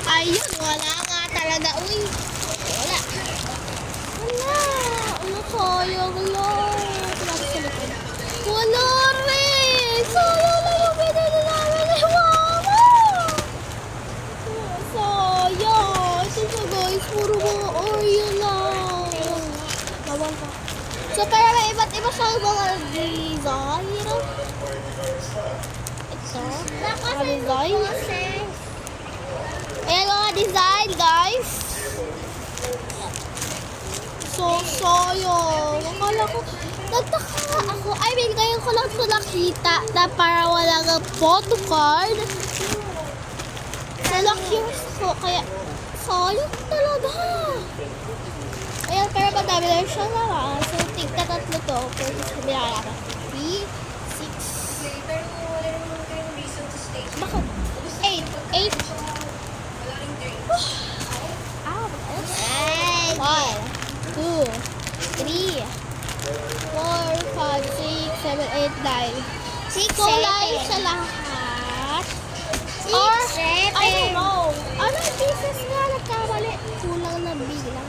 Ayun, wala nga talaga. Uy, wala. Wala. Ano, sayang lang. Pinapos sa likod. Wala rin. Sayang lang yung binili namin ni Mama. Sayang. Ito siya guys, puro mga Oreo lang. Bawal ka. So, para may iba't iba siyang mga design. Ito. Mga design. Ayan mga design, guys. So, sayang. Akala ko, nagtaka ako. I mean, ngayon ko lang ito nakita na para wala nga photo card. Na-curious ko, kaya sayang talaga. Ayan, pero madami lang siya naman. So, tigta tatlo to. Pero sabi na natin. 3, 6. Bakit? 8. 8. Ah, 1, 2, 3, 4, 5, 6, 7, 8, 9. 6, 9 sa lahat. 6, or, 7. I don't know. Ano yung pieces nga? Nagkamali. Kulang na bilang.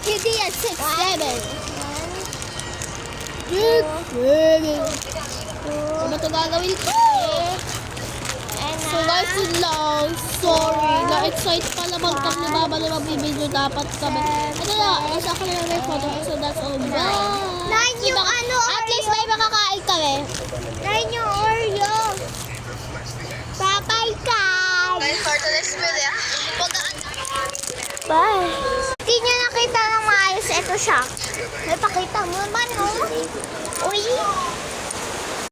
Hindi yan. 6, 7. 6, 7. Ano ito gagawin ko? So guys, yun lang. Sorry. Na-excite pa naman kami ni Baba na magbibideo. Dapat kami. Ito na. Nasa ako na may photo. So that's all. Bye! Nine yung ano, At least may makakain kami. 9 yung Oreo. Bye-bye, guys. For today's video. Bye. Hindi niya nakita ng maayos. Ito siya. May pakita mo naman, oh. Uy.